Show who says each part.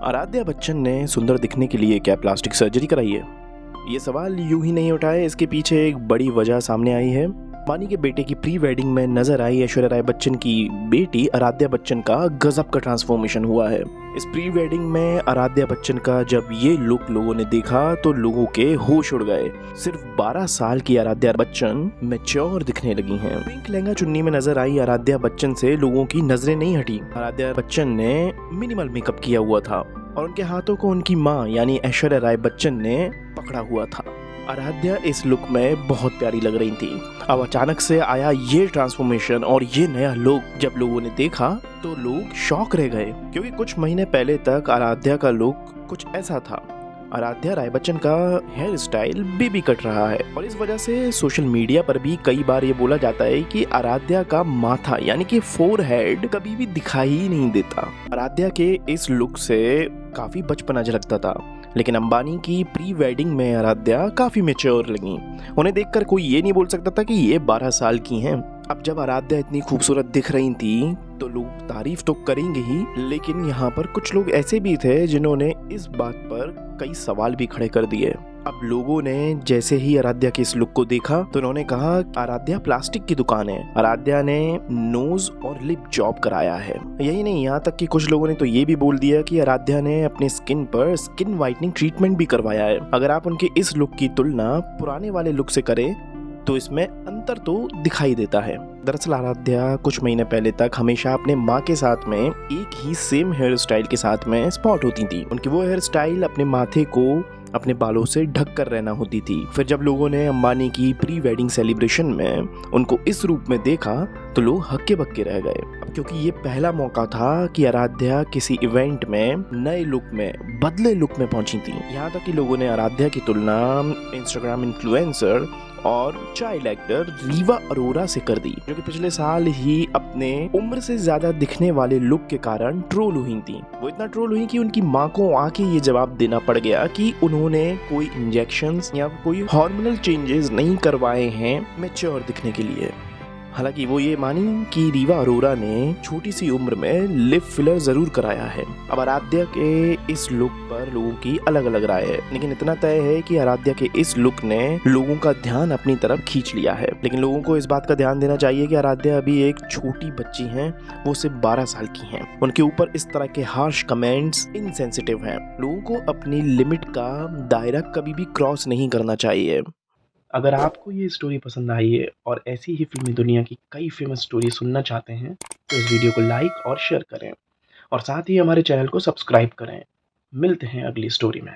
Speaker 1: आराध्या बच्चन ने सुंदर दिखने के लिए क्या प्लास्टिक सर्जरी कराई है? ये सवाल यूं ही नहीं उठा है, इसके पीछे एक बड़ी वजह सामने आई है। अंबानी के बेटे की प्री वेडिंग में नजर आई ऐश्वर्या राय बच्चन की बेटी आराध्या बच्चन का गजब का ट्रांसफॉर्मेशन हुआ है। इस प्री वेडिंग में आराध्या बच्चन का जब ये लुक लोगों ने देखा तो लोगों के होश उड़ गए। सिर्फ 12 साल की आराध्या बच्चन मैच्योर दिखने लगी हैं। पिंक लहंगा चुन्नी में नजर आई आराध्या बच्चन से लोगों की नजरें नहीं हटी। आराध्या बच्चन ने मिनिमल मेकअप किया हुआ था और उनके हाथों को उनकी मां यानी ऐश्वर्या राय बच्चन ने पकड़ा हुआ था। आराध्या इस लुक में बहुत प्यारी लग रही थी। अब अचानक से आया ये ट्रांसफॉर्मेशन और ये नया लुक जब लोगों ने देखा तो लोग शॉक रह गए, क्योंकि कुछ महीने पहले तक आराध्या का लुक कुछ ऐसा था। आराध्या राय बच्चन का हेयर स्टाइल बेबी कट रहा है और इस वजह से सोशल मीडिया पर भी कई बार ये बोला जाता है कि आराध्या का माथा यानी कि फोरहेड कभी भी दिखाई ही नहीं देता। आराध्या के इस लुक से काफी बचपना झलकता था, लेकिन अंबानी की प्री वेडिंग में आराध्या काफी मैच्योर लगी। उन्हें देखकर कोई ये नहीं बोल सकता था कि ये 12 साल की हैं। अब जब आराध्या इतनी खूबसूरत दिख रही थी तो लोग तारीफ तो करेंगे ही, लेकिन यहाँ पर कुछ लोग ऐसे भी थे जिन्होंने इस बात पर कई सवाल भी खड़े कर दिए। अब लोगों ने जैसे ही आराध्या के इस लुक को देखा तो उन्होंने कहा आराध्या प्लास्टिक की दुकान है। आराध्या ने नोज और लिप जॉब कराया है। यही नहीं, यहाँ तक कि कुछ लोगों ने तो ये भी बोल दिया कि आराध्या ने अपने स्किन पर स्किन वाइटनिंग ट्रीटमेंट भी करवाया है। अगर आप उनके इस लुक की तुलना पुराने वाले लुक से करें तो इसमें अंतर तो दिखाई देता है। दरअसल आराध्या कुछ महीने पहले तक हमेशा अपने माँ के साथ में एक ही सेम हेयर स्टाइल के साथ में स्पॉट होती थी। उनकी वो हेयर स्टाइल अपने माथे को अपने बालों से ढक कर रहना होती थी। फिर जब लोगों ने अंबानी की प्री वेडिंग सेलिब्रेशन में उनको इस रूप में देखा तो लोग हक्के बक्के रह गए, क्योंकि ये पहला मौका था कि आराध्या किसी इवेंट में नए लुक में बदले लुक में पहुंची थी। यहाँ तक कि लोगों ने आराध्या की तुलना इंस्टाग्राम इन्फ्लुएंसर और चाइल्ड एक्टर रीवा अरोरा से कर दी, जो कि पिछले साल ही अपने उम्र से ज्यादा दिखने वाले लुक के कारण ट्रोल हुई थी। वो इतना ट्रोल हुई कि उनकी माँ को आके ये जवाब देना पड़ गया कि उन्होंने कोई इंजेक्शंस या कोई हार्मोनल चेंजेस नहीं करवाए हैं मैच्योर दिखने के लिए। हालांकि वो ये मानी कि रीवा अरोरा ने छोटी सी उम्र में लिप फिलर जरूर कराया है। अब आराध्या के इस लुक पर लोगों की अलग अलग राय है, लेकिन इतना तय है कि आराध्या के इस लुक ने लोगों का ध्यान अपनी तरफ खींच लिया है। लेकिन लोगों को इस बात का ध्यान देना चाहिए कि आराध्या अभी एक छोटी बच्ची हैं, वो सिर्फ 12 साल की हैं। उनके ऊपर इस तरह के हार्श कमेंट्स इनसेंसिटिव हैं। लोगों को अपनी लिमिट का दायरा कभी भी क्रॉस नहीं करना चाहिए। अगर आपको ये स्टोरी पसंद आई है और ऐसी ही फिल्मी दुनिया की कई फेमस स्टोरी सुनना चाहते हैं तो इस वीडियो को लाइक और शेयर करें और साथ ही हमारे चैनल को सब्सक्राइब करें। मिलते हैं अगली स्टोरी में।